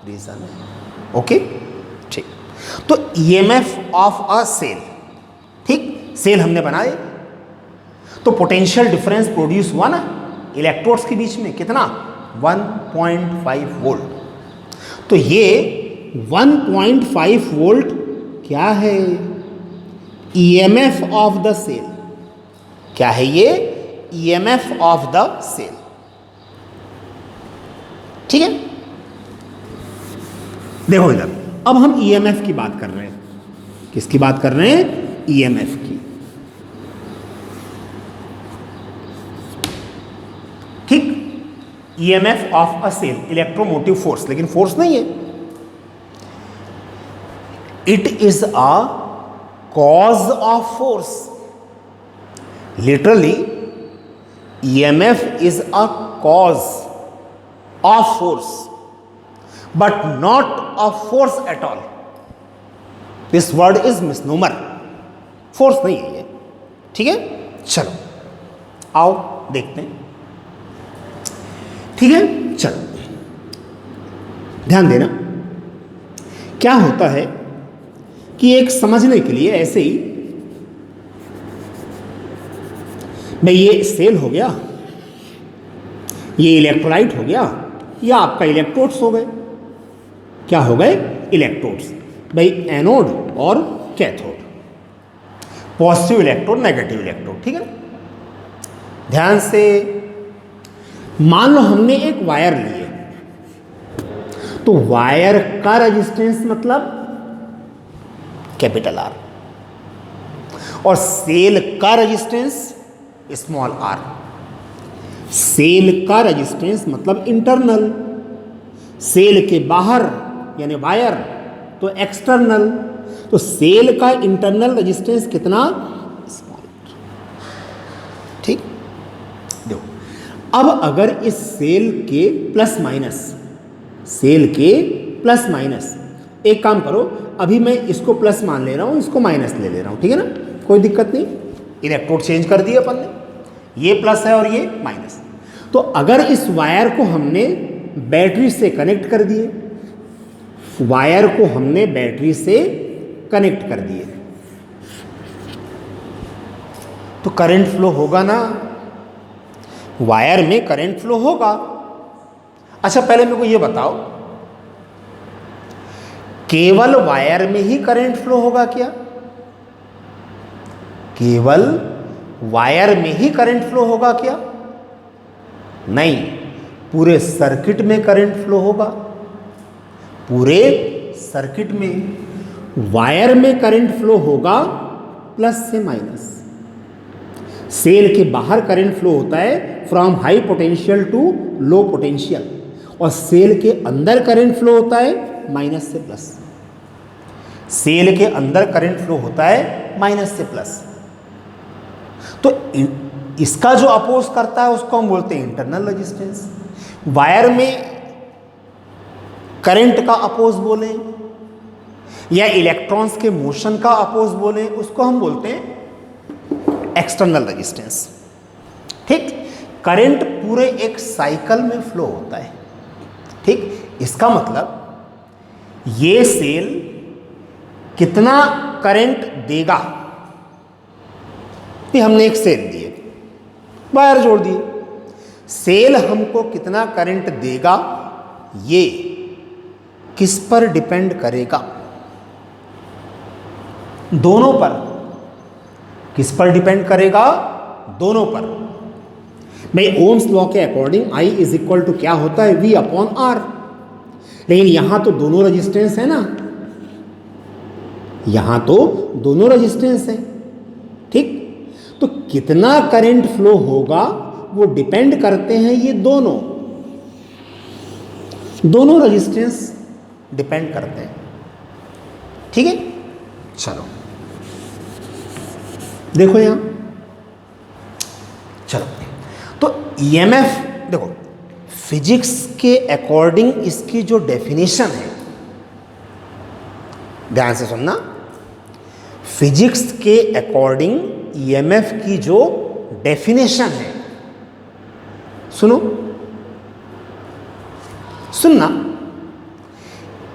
रीज़न है। ओके, ठीक। तो ईएमएफ ऑफ अ सेल, ठीक, सेल हमने बनाए तो पोटेंशियल डिफरेंस प्रोड्यूस हुआ ना इलेक्ट्रोड्स के बीच में, कितना? 1.5 वोल्ट। तो ये 1.5 वोल्ट क्या है? EMF of the cell. क्या है ये? EMF of the cell. ठीक है, देखो इधर, अब हम ईएमएफ की बात कर रहे हैं। किसकी बात कर रहे हैं? ईएमएफ की। ठीक, EMF of a cell, electromotive force, लेकिन फोर्स नहीं है। It is a cause of force. Literally EMF is a cause of force but not a force at all. This word is misnomer, force नहीं है ये। ठीक है, चलो आओ देखते हैं। ठीक है, चलो ध्यान देना। क्या होता है कि एक समझने के लिए ऐसे ही, मैं ये सेल हो गया, ये इलेक्ट्रोलाइट हो गया, या आपका इलेक्ट्रोड्स हो गए। क्या हो गए? इलेक्ट्रोड्स। भाई एनोड और cathode, positive electrode, negative electrode. ठीक है, ध्यान से मान लो हमने एक वायर लिए, तो वायर का रेजिस्टेंस मतलब कैपिटल आर और सेल का रेजिस्टेंस स्मॉल आर। सेल का रेजिस्टेंस मतलब इंटरनल, सेल के बाहर यानी वायर तो एक्सटर्नल। तो सेल का इंटरनल रेजिस्टेंस कितना? स्मॉल। ठीक, देखो अब अगर इस सेल के प्लस माइनस, सेल के प्लस माइनस, एक काम करो, अभी मैं इसको प्लस मान ले रहा हूं, इसको माइनस ले रहा हूं। ठीक है ना, कोई दिक्कत नहीं। इलेक्ट्रोड चेंज कर दिए अपन ने, ये प्लस है और ये माइनस। तो अगर इस वायर को हमने बैटरी से कनेक्ट कर दिए, वायर को हमने बैटरी से कनेक्ट कर दिए, तो करंट फ्लो होगा ना, वायर में करंट फ्लो होगा। अच्छा पहले मेरे को ये बताओ, केवल वायर में ही करंट फ्लो होगा क्या? केवल वायर में ही करंट फ्लो होगा क्या? नहीं, पूरे सर्किट में करंट फ्लो होगा। पूरे सर्किट में वायर में करंट फ्लो होगा प्लस से माइनस। सेल के बाहर करंट फ्लो होता है from high potential to low potential, और सेल के अंदर करंट फ्लो होता है माइनस से प्लस। सेल के अंदर करंट फ्लो होता है माइनस से प्लस। तो इसका जो अपोज करता है उसको हम बोलते हैं इंटरनल रेजिस्टेंस। वायर में करंट का अपोज बोलें या इलेक्ट्रॉन्स के मोशन का अपोज बोलें, उसको हम बोलते हैं एक्सटर्नल रेजिस्टेंस। ठीक, करंट पूरे एक साइकिल में फ्लो होता है। ठीक, इसका मतलब ये सेल कितना करंट देगा, कि हमने एक सेल दिए, वायर जोड़ दिए, सेल हमको कितना करंट देगा ये किस पर डिपेंड करेगा? दोनों पर। किस पर डिपेंड करेगा? दोनों पर। भाई ओम्स लॉ के according I is equal to क्या होता है, वी अपॉन आर। लेकिन यहां तो दोनों रेजिस्टेंस है ना, यहां तो दोनों रेजिस्टेंस है, ठीक। तो कितना करंट फ्लो होगा वो डिपेंड करते हैं ये दोनों रेजिस्टेंस डिपेंड करते हैं, ठीक है। चलो देखो यहां, चलो तो ईएमएफ देखो, फिजिक्स के अकॉर्डिंग इसकी जो डेफिनेशन है, ध्यान से सुनना, फिजिक्स के अकॉर्डिंग ईएमएफ की जो डेफिनेशन है, सुनना,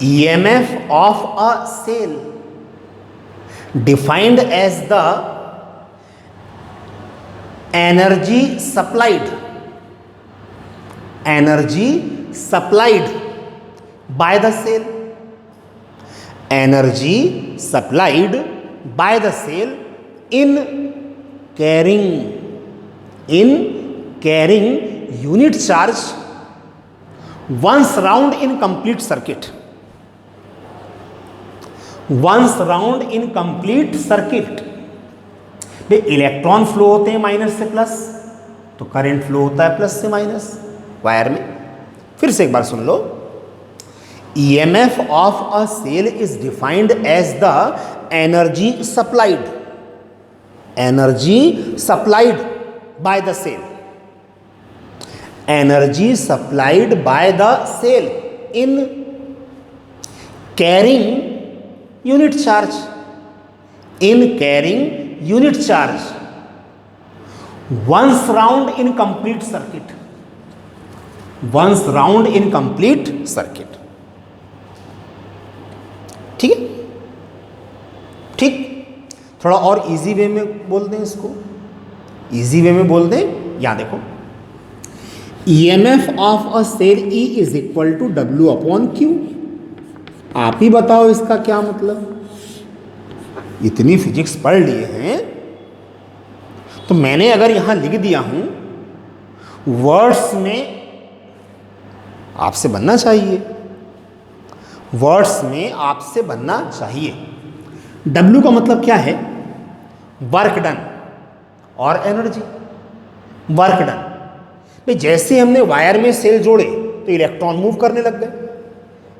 EMF of a cell defined as the energy supplied by the cell, energy supplied by the cell in carrying unit charge once round in complete circuit, भाई इलेक्ट्रॉन फ्लो होते हैं minus से plus, तो current flow होता है plus से minus wire में। फिर से एक बार सुन लो, EMF of a cell is defined as the energy supplied by the cell, in carrying unit charge once round in complete circuit, ठीक है, ठीक। थोड़ा और इजी वे में बोल दें इसको, यहां देखो, EMF of a cell E is equal to W upon Q. आप ही बताओ इसका क्या मतलब, इतनी फिजिक्स पढ़ लिए हैं तो मैंने अगर यहां लिख दिया हूं, वर्ड्स में आपसे बनना चाहिए, W का मतलब क्या है, वर्क डन और एनर्जी, वर्क डन। भाई जैसे हमने वायर में सेल जोड़े तो इलेक्ट्रॉन मूव करने लग गए,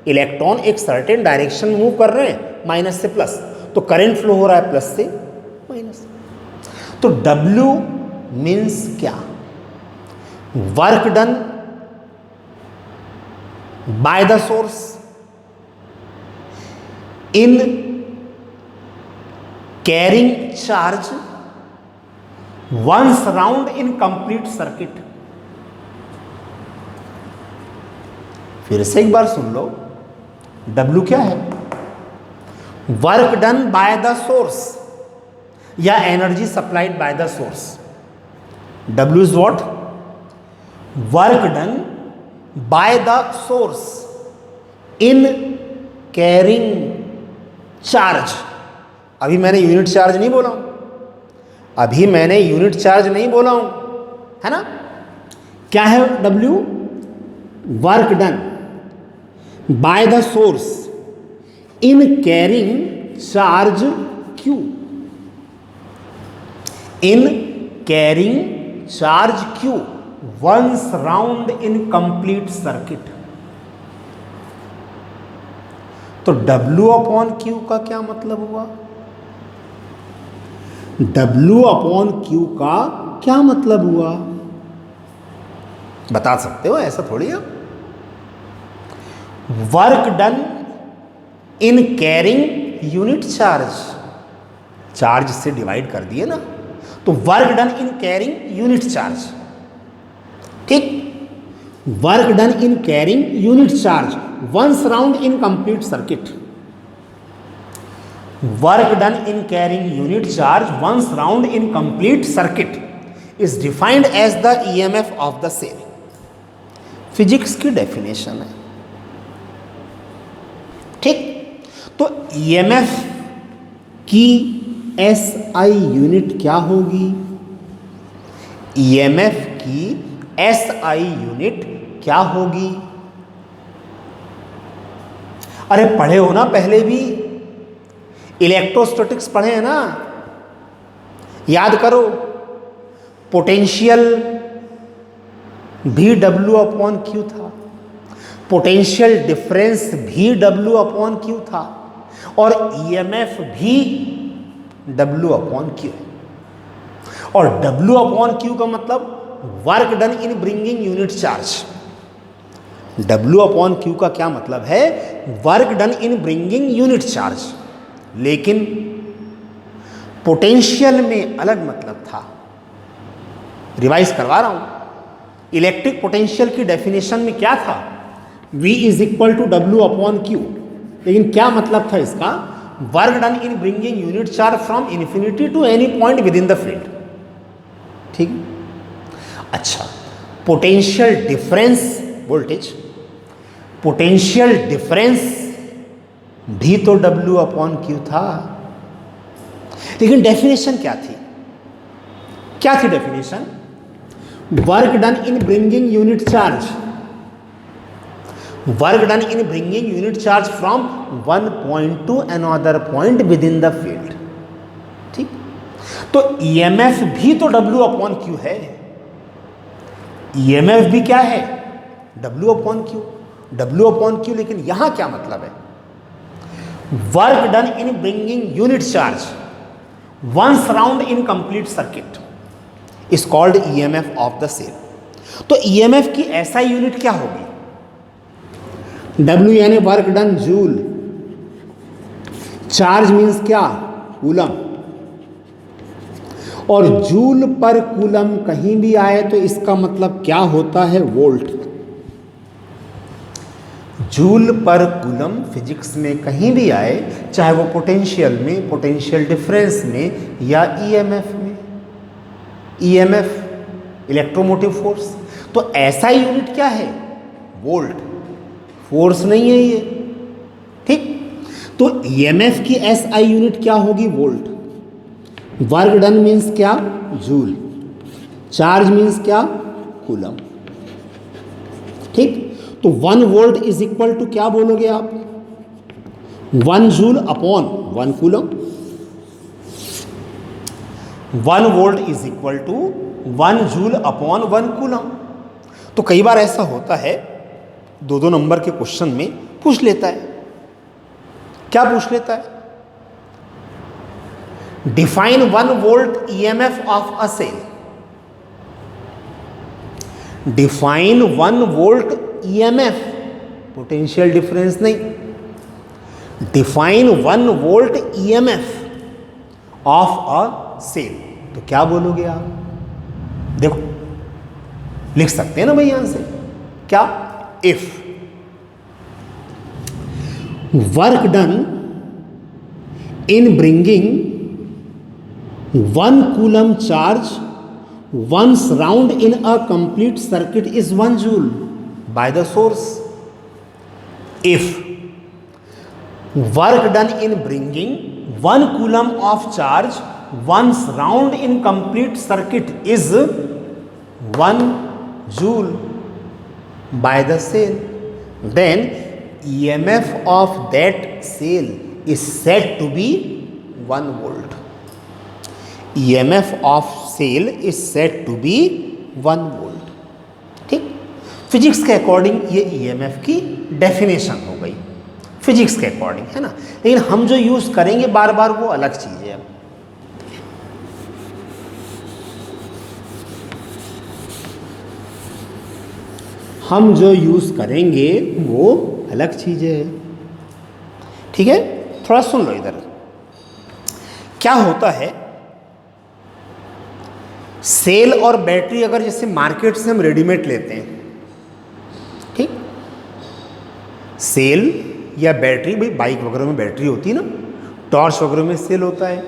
इलेक्ट्रॉन एक सर्टेन डायरेक्शन में मूव कर रहे हैं माइनस से प्लस, तो करंट फ्लो हो रहा है प्लस से माइनस। तो W मीन्स क्या, work done by the source in carrying charge once round in complete circuit. फिर से एक बार सुन लो, W क्या है, work done by the source या energy supplied by the source. W is what, work done by the source in carrying charge. अभी मैंने यूनिट चार्ज नहीं बोला हूं, है ना। क्या है W, work done by the source in carrying charge Q, once round in complete circuit। तो W अपॉन Q का क्या मतलब हुआ, बता सकते हो, ऐसा थोड़ी है। Work done in carrying unit charge से डिवाइड कर दिए ना, तो work done in carrying unit charge, ठीक। Work done in carrying unit charge once round in complete circuit, work done in carrying unit charge once round in complete circuit is defined as the EMF of the cell. Physics की definition है, ठीक। तो EMF की SI unit क्या होगी, EMF की SI unit क्या होगी? अरे पढ़े हो ना पहले भी, इलेक्ट्रोस्टैटिक्स पढ़े हैं ना, याद करो। पोटेंशियल भी W/Q था, पोटेंशियल डिफरेंस भी W/Q था, और EMF भी W/Q है। और W/Q का मतलब work done in bringing unit charge. W/Q का क्या मतलब है? Work done in bringing unit charge. लेकिन पोटेंशियल में अलग मतलब था। रिवाइज करवा रहा हूं। इलेक्ट्रिक पोटेंशियल की डेफिनेशन में क्या था? V = W/Q। लेकिन क्या मतलब था इसका? Work done in bringing unit charge from infinity to any point within the field. ठीक। अच्छा, potential difference voltage, potential difference भी तो W/Q था। लेकिन डेफिनेशन क्या थी? क्या थी definition? Work done in bringing unit charge, work done in bringing unit charge from one point two another point within the field. ठीक। तो EMF भी तो W/Q है। EMF भी क्या है? W/Q। W/Q, लेकिन यहां क्या मतलब है? Work done in bringing unit charge once round in complete circuit is called EMF of the cell. तो EMF की ऐसा यूनिट क्या होगी? W यानी work done joule, charge means क्या? कूलम, और जूल पर कूलम कहीं भी आए तो इसका मतलब क्या होता है? वोल्ट। जूल पर कूलम फिजिक्स में कहीं भी आए, चाहे वो पोटेंशियल में, पोटेंशियल डिफरेंस में, या EMF में। EMF इलेक्ट्रोमोटिव फोर्स, तो ऐसा यूनिट क्या है? वोल्ट। फोर्स नहीं है ये। ठीक। तो EMF की SI यूनिट क्या होगी? वोल्ट। वर्क डन मीन्स क्या? जूल। चार्ज मीन्स क्या? कूलम। ठीक। तो 1 वोल्ट इज इक्वल टू क्या बोलोगे आप? 1 joule upon 1 coulomb. 1 volt is equal to 1 joule upon 1 coulomb. तो कई बार ऐसा होता है, 2-2 नंबर के क्वेश्चन में पूछ लेता है। क्या पूछ लेता है? Define 1 volt EMF of a cell. Define 1 volt EMF, potential difference नहीं। Define 1 volt EMF of a cell. तो क्या बोलोगे आप? देखो, लिख सकते हैं ना भाई आंसर। क्या? If work done in bringing 1 coulomb charge once round in a complete circuit is 1 joule by the source. If work done in bringing 1 coulomb of charge once round in complete circuit is 1 joule by the cell, then EMF of that cell is said to be 1 volt. EMF of cell is said to be 1 volt. ठीक। Physics के according ये EMF की definition हो गई, physics के according, है ना। लेकिन हम जो यूज करेंगे बार बार वो अलग चीज है। हम जो यूज करेंगे वो अलग चीज है। ठीक है, थोड़ा सुन लो इधर। क्या होता है, सेल और बैटरी अगर जैसे मार्केट से हम रेडीमेड लेते हैं, ठीक, सेल या बैटरी, भाई बाइक वगैरह में बैटरी होती है ना, टॉर्च वगैरह में सेल होता है।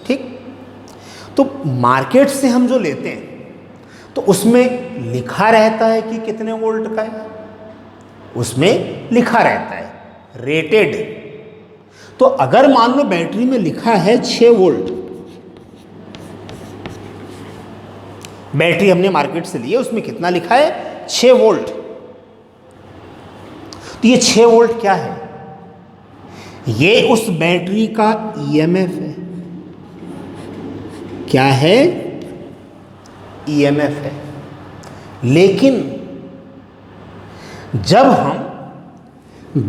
ठीक। तो मार्केट से हम जो लेते हैं तो उसमें लिखा रहता है कि कितने वोल्ट का है, उसमें लिखा रहता है रेटेड। तो अगर मान लो बैटरी में लिखा है 6 वोल्ट, बैटरी हमने मार्केट से ली है, उसमें कितना लिखा है 6 वोल्ट। तो ये 6 वोल्ट क्या है? ये उस बैटरी का ईएमएफ है। क्या है? ईएमएफ है। लेकिन जब हम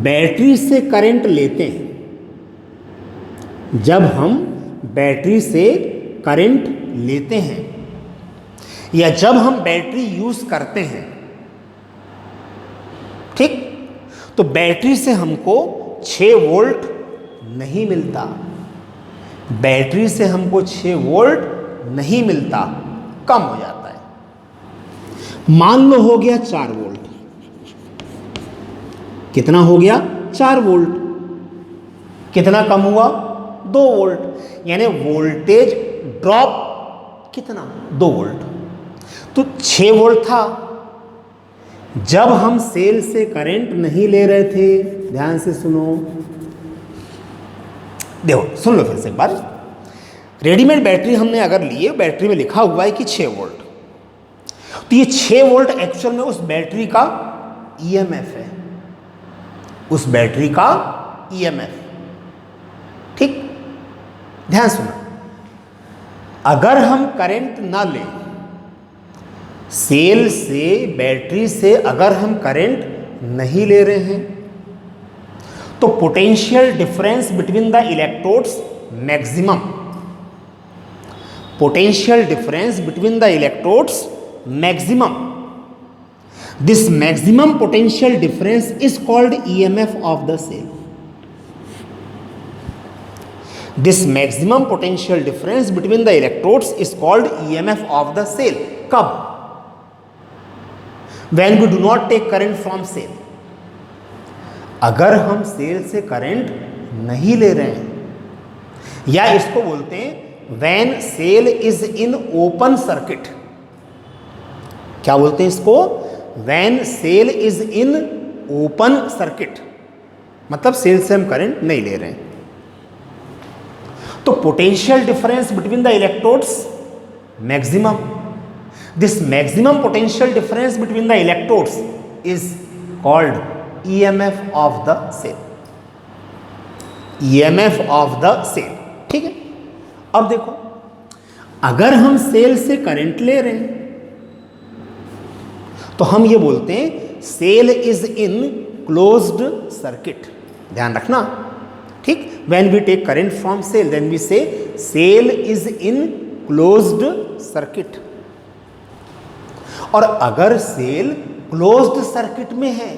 बैटरी से करंट लेते हैं, जब हम बैटरी से करंट लेते हैं या जब हम बैटरी यूज करते हैं, ठीक, तो बैटरी से हमको 6 वोल्ट नहीं मिलता। बैटरी से हमको 6 वोल्ट नहीं मिलता, कम हो जाता है। मान लो हो गया 4 वोल्ट। कितना हो गया? 4 वोल्ट। कितना कम हुआ? 2 वोल्ट। यानी वोल्टेज ड्रॉप कितना? 2 वोल्ट। तो 6 वोल्ट था जब हम सेल से करंट नहीं ले रहे थे। ध्यान से सुनो, देखो सुन लो फिर से एक बार। रेडीमेड बैटरी हमने अगर लिए, बैटरी में लिखा हुआ है कि 6 वोल्ट, तो ये 6 वोल्ट एक्चुअल में उस बैटरी का ईएमएफ है, उस बैटरी का ईएमएफ। ठीक, ध्यान सुनो, अगर हम करंट ना लें, सेल से बैटरी से अगर हम करंट नहीं ले रहे हैं, तो potential difference between the electrodes maximum, potential difference between the electrodes maximum, this maximum potential difference is called EMF of the cell. This maximum potential difference between the electrodes is called EMF of the cell. कब? When we do not take current from cell. अगर हम cell से current नहीं ले रहे हैं, या इसको बोलते हैं when cell is in open circuit। क्या बोलते हैं इसको? when cell is in open circuit, मतलब सेल से हम करंट नहीं ले रहे हैं। तो potential difference between the electrodes maximum, this maximum potential difference between the electrodes is called EMF of the cell, EMF of the cell. ठीक है, अब देखो, अगर हम सेल से करंट ले रहे हैं तो हम ये बोलते हैं cell is in closed circuit. ध्यान रखना, ठीक, when we take current from cell then we say cell is in closed circuit। और अगर सेल क्लोज्ड सर्किट में है,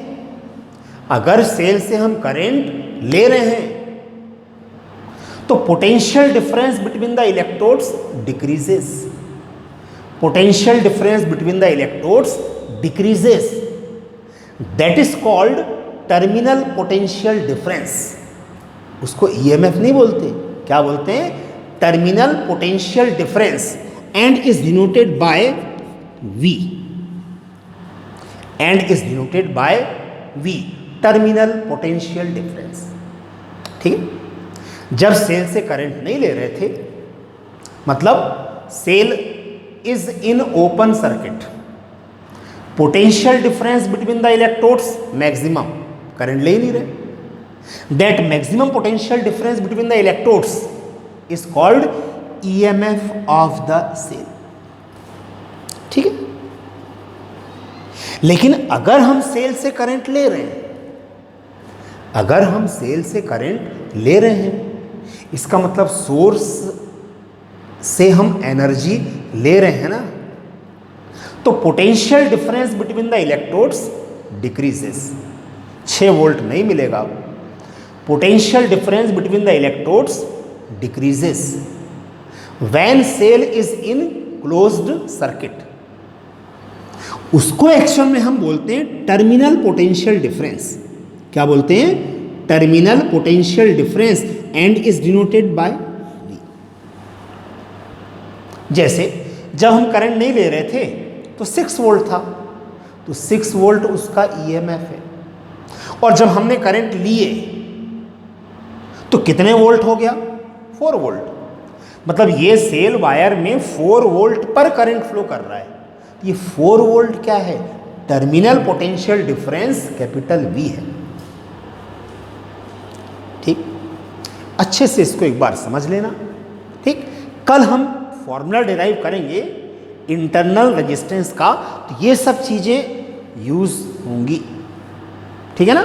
अगर सेल से हम करंट ले रहे हैं, तो potential difference between the electrodes decreases, potential difference between the electrodes decreases, that is called terminal potential difference. उसको ईएमएफ नहीं बोलते, क्या बोलते हैं? Terminal potential difference, and is denoted by V, and is denoted by V, terminal potential difference. ठीक है, जब cell से करंट नहीं ले रहे थे, मतलब cell is in open circuit, potential difference between the electrodes maximum, current ले ही नहीं रहे, that maximum potential difference between the electrodes is called EMF of the cell। ठीक है, लेकिन अगर हम सेल से करंट ले रहे हैं, अगर हम सेल से करंट ले रहे हैं, इसका मतलब सोर्स से हम एनर्जी ले रहे हैं ना, तो potential difference between the electrodes decreases, 6 volt नहीं मिलेगा, potential difference between the electrodes decreases when cell is in closed circuit। उसको एक्चुअल में हम बोलते हैं टर्मिनल पोटेंशियल डिफरेंस। क्या बोलते हैं? Terminal potential difference, and is denoted bye V। जैसे जब हम करंट नहीं ले रहे थे तो 6 वोल्ट था, तो 6 वोल्ट उसका ईएमएफ है, और जब हमने करंट लिए तो कितने वोल्ट हो गया? 4 वोल्ट। मतलब ये सेल वायर में 4 वोल्ट पर करंट फ्लो कर रहा है। ये 4 वोल्ट क्या है? Terminal potential difference capital V है। ठीक, अच्छे से इसको एक बार समझ लेना। ठीक, कल हम फॉर्मूला डिराइव करेंगे इंटरनल रेजिस्टेंस का, तो ये सब चीजें यूज होंगी। ठीक है ना।